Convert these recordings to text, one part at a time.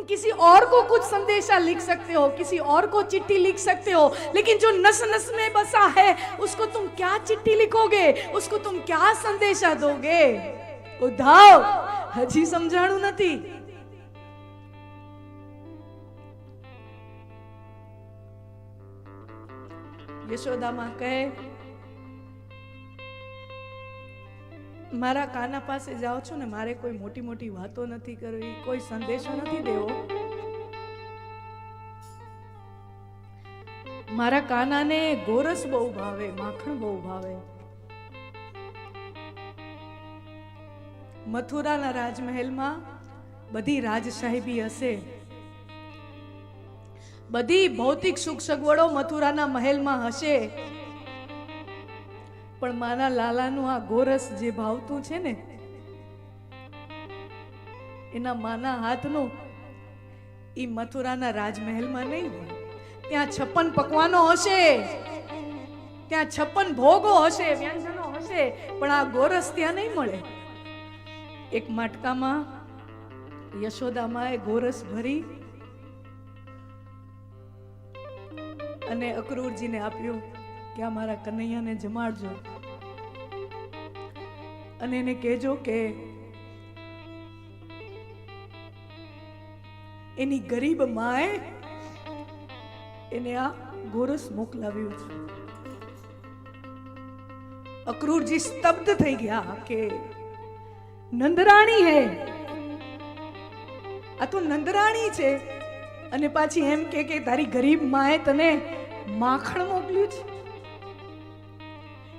किसी और को कुछ संदेशा लिख सकते हो, किसी और को चिट्ठी लिख सकते हो, लेकिन जो नस नस में बसा है उसको तुम क्या चिट्ठी लिखोगे, उसको तुम क्या संदेशा दोगे? उद्धव हजी समझाणु नहीं। यशोदा मां कहे मारा काना पासे जाओ छो ने मारे कोई मोटी मोटी वातो नहीं करवी, कोई संदेशो नहीं देवो। मारा काना ने गोरस बहु भावे, माखण बहु भावे। मथुरा ना राजमहल में बधी राजशाही हसे, बधी भौतिक सुख सगवड़ो मथुरा ना महल में हसे, पण माना लालानु आ गोरस जे भावतुं छे ने एना माना हाथनु ई मथुराना राजमहल में नहीं होय। त्यां 56 पकवानो हशे, त्यां 56 भोगो हशे, व्यंजनो हशे, पण आ गोरस त्यां नहीं मळे। एक માટકામાં યશોદા માએ गोरस भरी અને અક્રૂરજીને આપ્યું કે આ મારા કનૈયાને જમાડજો અને એને કહેજો કે એની ગરીબ માએ એને આ ગોરસ મોકલાવ્યું છે। અક્રૂરજી સ્તબ્ધ થઈ ગયા કે નંદરાણી હે, આ તો નંદરાણી છે અને પાછી એમ કે તારી ગરીબ માએ તને માખણ મોકલ્યું છે।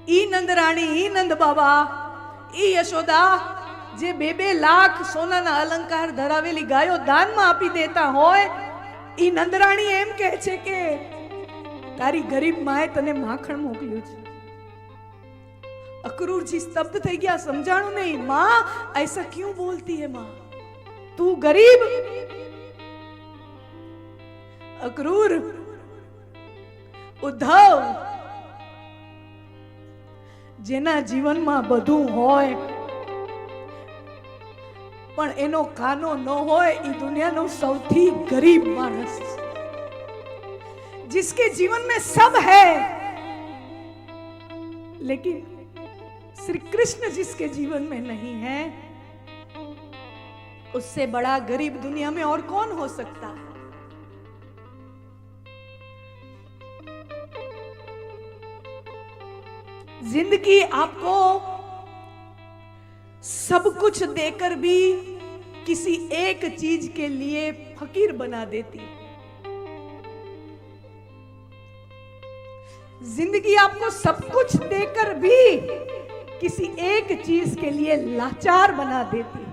ઈ નંદરાણી, ઈ નંદ બાબા, ઈ યશોદા જે 2-2 લાખ સોનાના અલંકાર ધરાવેલી ગાયો દાનમાં આપી દેતા હોય, ઈ નંદરાણી એમ કહે છે કે તારી ગરીબ માએ તને માખણ મોકલ્યું છે। अक्रूर जी स्तब्ध થઈ ગયા, સમજાણું नहीं। माँ ऐसा क्यों बोलती है माँ, तू गरीब? अक्रूर उद्धव जेना जीवन में बधु होय पण एनो कानो न होय, ई दुनिया नो सौथी गरीब मानस, जिसके जीवन में सब है लेकिन श्री कृष्ण जिसके जीवन में नहीं है, उससे बड़ा गरीब दुनिया में और कौन हो सकता है? जिंदगी आपको सब कुछ देकर भी किसी एक चीज के लिए फकीर बना देती है। जिंदगी आपको सब कुछ देकर भी किसी एक चीज के लिए लाचार बना देती है।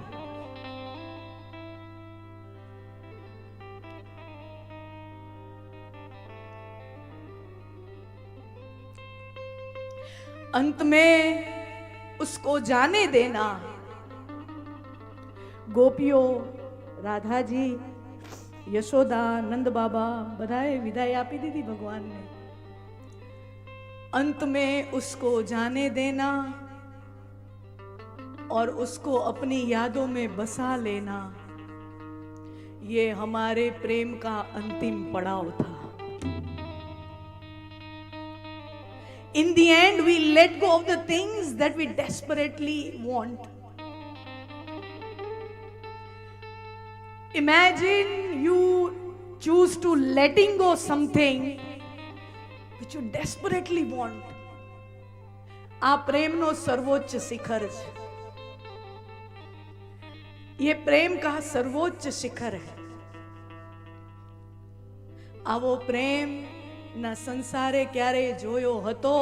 अंत में उसको जाने देना। गोपियों, राधा जी, यशोदा, नंद बाबा बधाए विदाई आपी दी थी भगवान ने। अंत में उसको जाने देना और उसको अपनी यादों में बसा लेना, ये हमारे प्रेम का अंतिम पड़ाव था। In the end, we let go of the things that we desperately want. Imagine you choose to letting go something which you desperately want. આ પ્રેમનો સર્વોચ્ચ શિખર છે। ये प्रेम का सर्वोच्च शिखर है। आवो प्रेम न संसारे क्यारे जोयो हतो,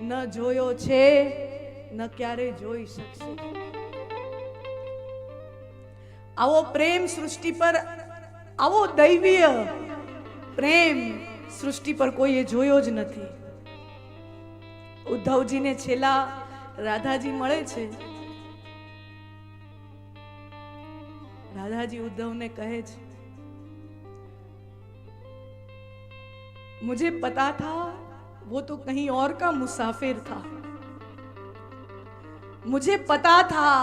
न जोयो छे, न क्यारे जोई शकशे। आवो प्रेम सृष्टि पर, आवो दैवीय प्रेम सृष्टि पर कोई जोयो ज नथी। उद्धवजी ने छेला राधाजी मळे छे। राधाजी उद्धव ने कहे छे, मुझे पता था वो तो कहीं और का मुसाफिर था, मुझे पता था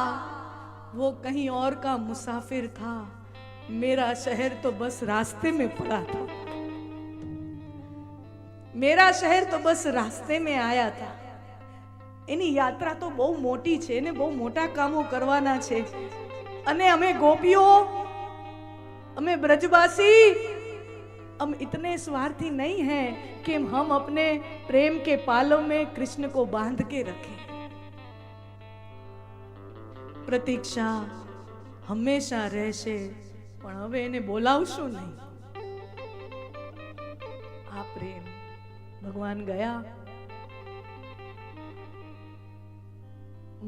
वो कहीं और का मुसाफिर था, मेरा शहर तो बस रास्ते में पड़ा था, मेरा शहर तो बस रास्ते में आया था. એની યાત્રા તો બહુ મોટી છે ને બહુ મોટા કામો કરવાના છે. અને અમે ગોપીઓ, અમે ब्रजवासी, हम इतने स्वार्थी नहीं हैं कि हम अपने प्रेम के पालों में कृष्ण को बांध के रखें. प्रतीक्षा हमेशा રહેશે, પણ હવે એને બોલાવશું નહીં. આ પ્રેમ ભગવાન ગયા,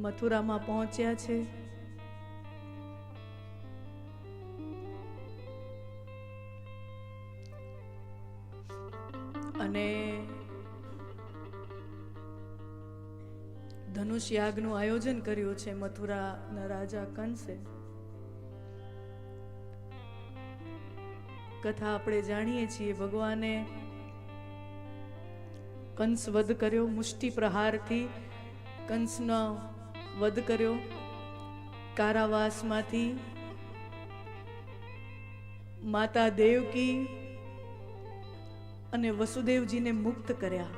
મથુરામાં પહોંચ્યા છે. અને ધનુષ યાગનું આયોજન કર્યું છે મથુરાના રાજા કંસે. કથા આપણે જાણીએ છીએ. ભગવાને કંસ વધ કર્યો, મુષ્ટિ પ્રહારથી કંસનો વધ કર્યો. કારાવાસમાંથી માતા દેવકી અને વસુદેવજીને મુક્ત કર્યા.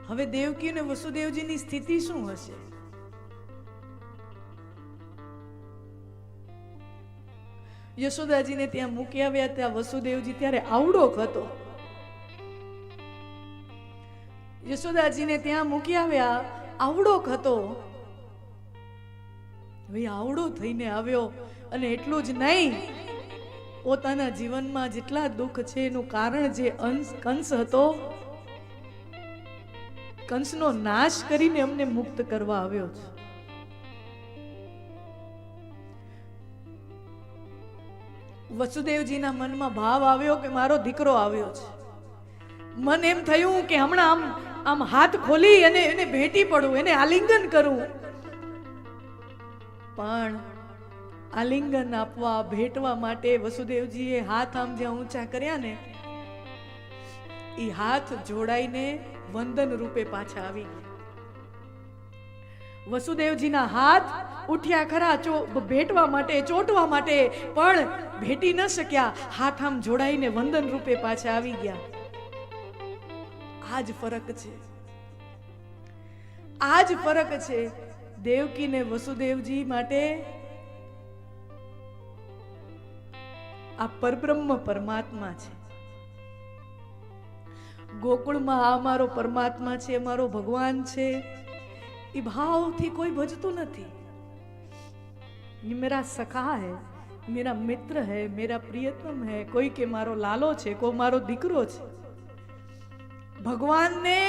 હવે દેવકી અને વસુદેવજીની સ્થિતિ શું હશે? યશોદાજીને ત્યાં મૂકી આવ્યા. ત્યાં વસુદેવજી ત્યારે આવડોક હતો. યશોદાજીને ત્યાં મૂકી આવ્યા, આવડોક હતો. હવે આવડો થઈને આવ્યો. અને એટલું જ નહીં, પોતાના જીવનમાં જેટલા દુઃખ છે એનું કારણ જે કંસ હતો, કંસનો નાશ કરીને અમને મુક્ત કરવા આવ્યો છે. વસુદેવજીના મનમાં ભાવ આવ્યો કે મારો દીકરો આવ્યો છે. મન એમ થયું કે હમણાં આમ હાથ ખોલી અને એને ભેટી પડું, એને આલિંગન કરું. પણ આલિંગન આપવા, ભેટવા માટે વસુદેવજીએ હાથ આમ જ્યાં ઊંચા કર્યા ને, એ હાથ જોડાઈને વંદન રૂપે પાછા આવી ગયા. વસુદેવજીના હાથ ઉઠ્યા ખરા ભેટવા માટે, ચોટવા માટે, પણ ભેટી ન શક્યા. હાથ આમ જોડાઈને વંદન રૂપે પાછા આવી ગયા. આ જ ફરક છે, આ જ ફરક છે. દેવકી ને વસુદેવજી માટે આ પરબ્રહ્મ પરમાત્મા છે. ગોકુળમાં આ અમારો પરમાત્મા છે, અમારો ભગવાન છે. એ ભાવથી કોઈ ભજતું નથી. ये मेरा सखा है, मेरा मित्र है, मेरा प्रियतम है. कोई के मारो लालो છે, કોઈ મારો દીકરો છે. ભગવાનને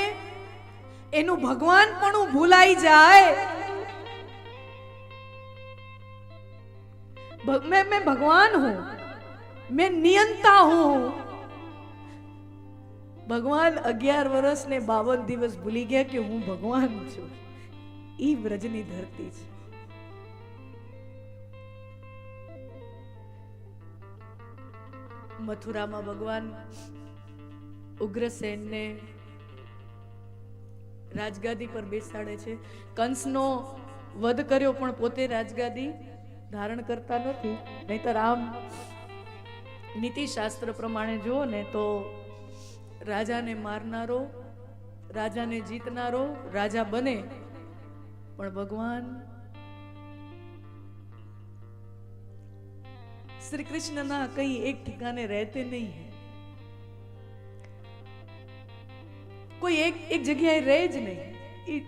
એનું ભગવાન પણ ભૂલાઈ જાય. मैं भगवान हूं, मैं नियंता हूं. ભગવાન 11 વર્ષ ને 52 દિવસ ભૂલી ગયા કે હું ભગવાન છું. ઈ વ્રજની ધરતી છે. મથુરામાં ભગવાન ઉગ્રસેનને રાજગાદી પર બેસાડે છે. કંસનો વધ કર્યો પણ પોતે રાજગાદી ધારણ કરતા નથી. નહીતર આમ નીતિશાસ્ત્ર પ્રમાણે જુઓ ને તો રાજાને મારનારો, રાજાને જીતનારો રાજા બને, પણ ભગવાન श्री कृष्ण ना कहीं एक ठिकाने रहते नहीं है. कोई एक जगह रहे ज नहीं.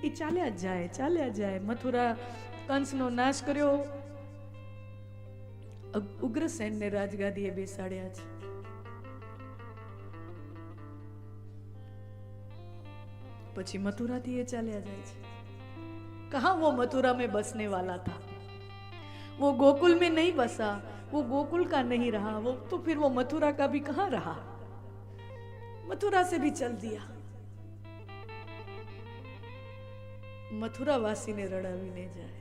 એ ચાલ્યા જાય. મથુરા કંસનો નાશ કર્યો, ઉગ્રસેનને રાજગાદીએ બેસાડ્યા છે. પછી મથુરાથી એ ચાલ્યા જાય છે. कहाँ वो मथुरा में बसने वाला था, वो गोकुल में नहीं बसा, वो गोकुल का नहीं रहा, वो तो फिर वो मथुरा का भी कहाँ रहा. मथुरा से भी चल दिया. मथुरा वासी ने रड़ावीने जाए.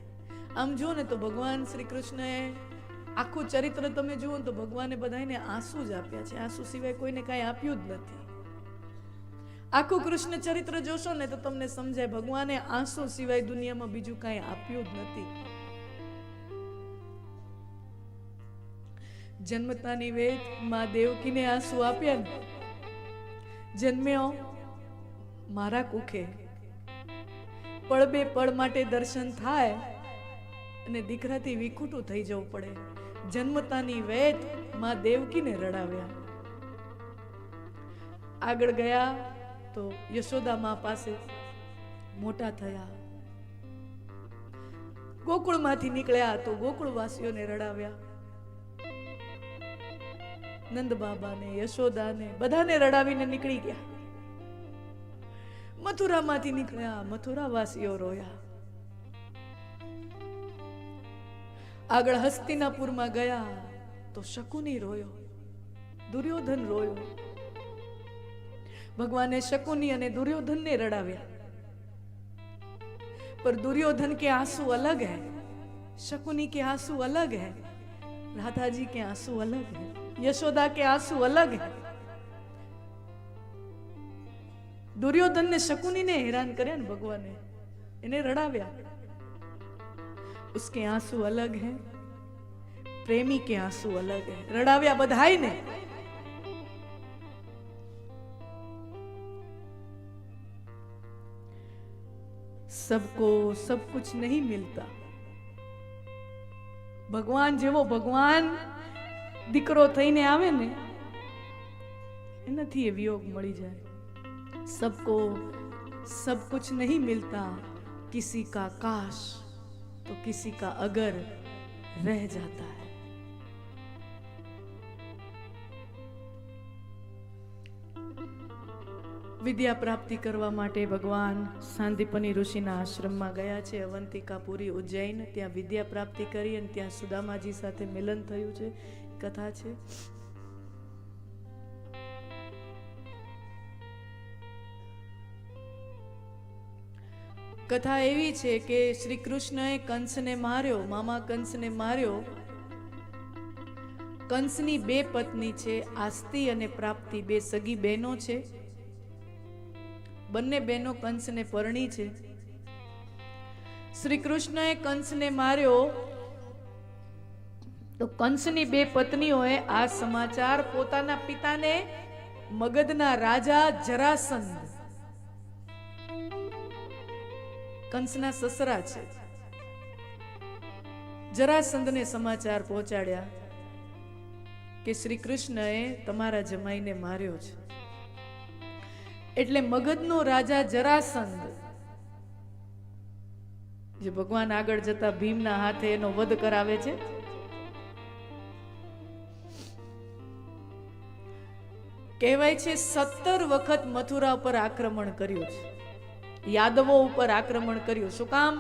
आम जो ने तो भगवान श्री कृष्ण आखू चरित्र तमे जुओ तो भगवाने बधाने आंसू ज आप्या छे. आंसू सिवाय कोईने कांई आप्युं ज नथी. आखू कृष्ण चरित्र जोशो ने तो तमने समझाय भगवाने आंसू सिवाय दुनिया में बीजू कांई आप्युं ज नथी. જન્મતાની વેદ માં દેવકીને આંસુ આપ્યા ને, જન્મ્યો મારા કુખે, પળ બે પળ માટે દર્શન થાય અને દીકરાથી વિખૂટું થઈ જવું પડે. જન્મતાની વેદ માં દેવકીને રડાવ્યા. આગળ ગયા તો યશોદા માં પાસે મોટા થયા. ગોકુળમાંથી નીકળ્યા તો ગોકુળવાસીઓને રડાવ્યા. નંદ બાબાને, યશોદાને બધાને રડાવીને નીકળી ગયા. મથુરામાંથી નીકળ્યા, મથુરાવાસીઓ રોયા. આગળ હસ્તિનાપુરમાં ગયા તો શકુની રોયો, દુર્યોધન રોયો. ભગવાને શકુની અને दुर्योधन ने रड़ाव्या, पर दुर्योधन के आंसू अलग है, शकुनी के आंसू अलग है, राधा जी के आंसू अलग है, यशोदा के आंसू अलग है. दुर्योधन ने शकुनी ने हैरान करे न भगवाने, इन्हें रड़ाव्या. उसके आंसू अलग हैं, प्रेमी के आंसू अलग है. रड़ाव्या बधाई ने. सबको सब कुछ नहीं मिलता. भगवान जेवो भगवान दीकरो थईने आवे ने एनाथी ए वियोग मळी जाय. सबको सब कुछ नहीं मिलता, किसी का काश तो किसी का अगर रह जाता है. विद्या प्राप्ति करवा माटे भगवान सांदीपनी ऋषिना आश्रमમાં ગયા છે. અવંતિકાપુરી ઉજ્જૈન, ત્યાં વિદ્યા પ્રાપ્તિ કરી અને ત્યાં સુદામાજી સાથે મિલન થયું છે. કથા છે. કથા એવી છે કે શ્રી કૃષ્ણએ કંસને માર્યો, મામા કંસને માર્યો. કંસની બે પત્ની છે, આસ્તી અને પ્રાપ્તિ, બે સગી બહેનો છે. બંને બહેનો કંસને પરણી છે. શ્રી કૃષ્ણએ કંસને માર્યો તો કંસની બે પત્નીઓએ આ સમાચાર પોતાના પિતાને, મગધના રાજા જરાસંધ, કંસના સસરા છે, જરાસંધને સમાચાર પહોંચાડ્યા કે શ્રી કૃષ્ણએ તમારા જમાઈને માર્યો છે. એટલે મગધનો રાજા જરાસંધ, જે ભગવાન આગળ જતા ભીમના હાથે એનો વધ કરાવે છે, કહેવાય છે 17 વખત મથુરા ઉપર આક્રમણ કર્યું છે, યાદવો ઉપર આક્રમણ કર્યું. શું કામ?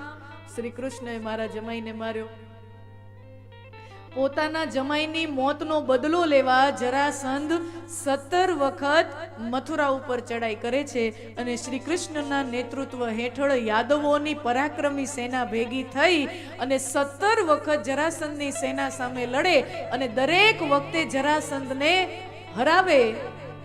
શ્રી કૃષ્ણએ મારા જમાઈને માર્યો. પોતાના જમાઈની મોતનો બદલો લેવા જરાસંધ 17 વખત મથુરા ઉપર ચડાઈ કરે છે અને શ્રી કૃષ્ણના નેતૃત્વ હેઠળ યાદવોની પરાક્રમી સેના ભેગી થઈ અને 17 વખત જરાસંધની સેના સામે લડે અને દરેક વખતે જરાસંધને હરાવે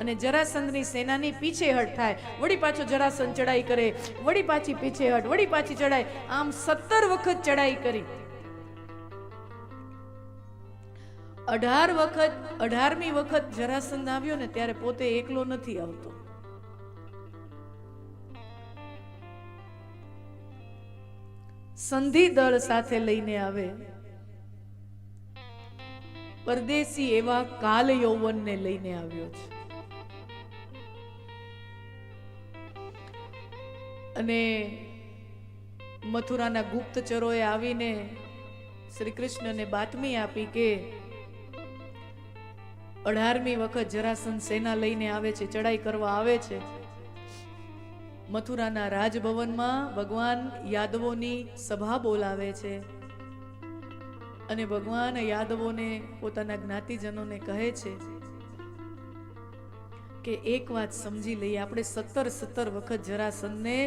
અને જરાસંધની સેનાની પીછેહટ થાય. વળી પાછો જરાસંધ ચડાઈ કરે, વળી પાછી પીછેહટ, વળી પાછી ચડાઈ, આમ 17 વખત ચડાઈ કરી. 18મી વખત જરાસંધ આવ્યો ને ત્યારે પોતે એકલો નથી આવતો. સંધિ દળ સાથે લઈને આવે. પરદેશી એવા કાલ યૌવનને લઈને આવ્યો છે. અને મથુરાના ગુપ્તચરોએ આવીને શ્રી કૃષ્ણને બાતમી આપી કે 18મી વખત જરાસંધ સેના લઈને આવે છે, ચડાઈ કરવા આવે છે. મથુરાના રાજભવનમાં ભગવાન યાદવોની સભા બોલાવે છે અને ભગવાન યાદવોને, પોતાના જ્ઞાતિજનોને કહે છે કે એક વાત સમજી લઈએ, આપણે 17 વખત જરાસંધને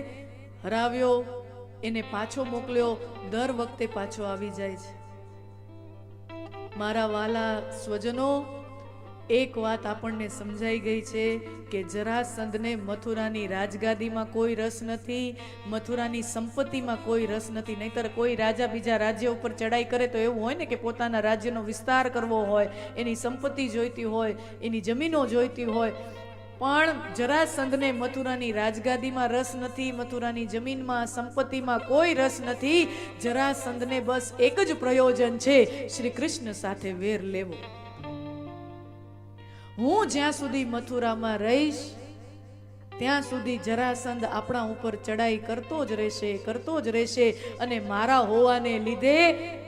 હરાવ્યો, એને પાછો મોકલ્યો, દર વખતે પાછો આવી જાય છે. મારા વાલા સ્વજનો, એક વાત આપણને સમજાઈ ગઈ છે કે જરાસંધને મથુરાની રાજગાદીમાં કોઈ રસ નથી, મથુરાની સંપત્તિમાં કોઈ રસ નથી. નહીતર કોઈ રાજા બીજા રાજ્ય ઉપર ચડાઈ કરે તો એવું હોય ને કે પોતાના રાજ્યનો વિસ્તાર કરવો હોય, એની સંપત્તિ જોઈતી હોય, એની જમીનો જોઈતી હોય. પણ જરાસંધને મથુરાની રાજગાદીમાં રસ નથી, મથુરાની જમીનમાં સંપત્તિમાં કોઈ રસ નથી. જરાસંધને બસ એક જ પ્રયોજન છે, શ્રી કૃષ્ણ સાથે વેર લેવો. હું જ્યાં સુધી મથુરામાં રહીશ ત્યાં સુધી જરાસંધ આપણા ઉપર ચડાઈ કરતો જ રહેશે, કરતો જ રહેશે. અને મારા હોવાને લીધે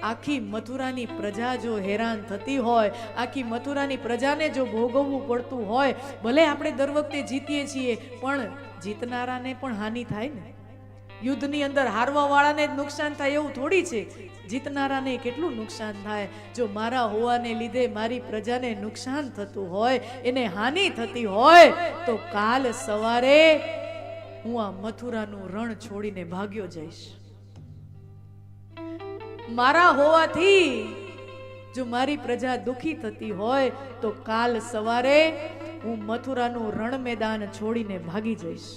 આખી મથુરાની પ્રજા જો હેરાન થતી હોય, આખી મથુરાની પ્રજાને જો ભોગવવું પડતું હોય, ભલે આપણે દર વખતે જીતીએ છીએ પણ જીતનારાને પણ હાનિ થાય ને. યુદ્ધની અંદર હારવા વાળાને જ નુકસાન થાય એવું થોડી છે, જીતનારાને કેટલું નુકસાન થાય. જો મારા હોવાને લીધે મારી પ્રજાને નુકસાન થતું હોય, એને હાનિ થતી હોય, તો કાલ સવારે હું આ મથુરાનું રણ છોડીને ભાગ્યો જઈશ. મારા હોવાથી જો મારી પ્રજા દુખી થતી હોય તો કાલ સવારે હું મથુરાનું રણ મેદાન છોડીને ભાગી જઈશ.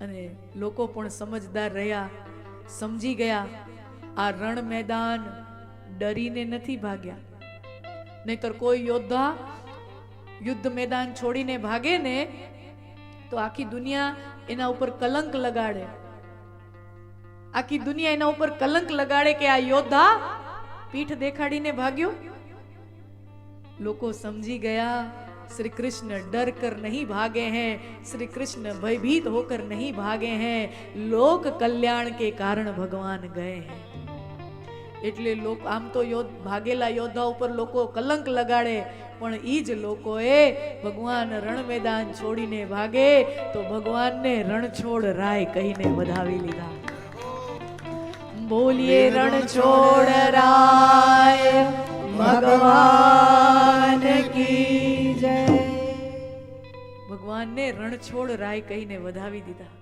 અને લોકો પણ સમજદાર રહ્યા, સમજી ગયા આ રણ મેદાન ડરીને નથી ભાગ્યા. નહીતર કોઈ યોદ્ધા યુદ્ધ મેદાન છોડીને ભાગે ને તો આખી દુનિયા એના ઉપર કલંક લગાડે, આખી દુનિયા એના ઉપર કલંક લગાડે કે આ યોદ્ધા પીઠ દેખાડીને ભાગ્યો. લોકો સમજી ગયા श्री कृष्ण डर कर नहीं भागे हैं, श्री कृष्ण भयभीत होकर नहीं भागे हैं, लोक कल्याण के कारण भगवान गए हैं. એટલે લોકો આમ તો ભાગેલા યોદ્ધા ઉપર લોકો કલંક લગાડે, પણ ઈ જ લોકોએ ભગવાન રણ મેદાન છોડીને ભાગે તો ભગવાનને રણછોડ રાય કહીને વધાવી લીધા. બોલીએ રણછોડ રાય ભગવાન કી જય. ભગવાનને રણછોડ રાય કહીને વધાવી દીધા.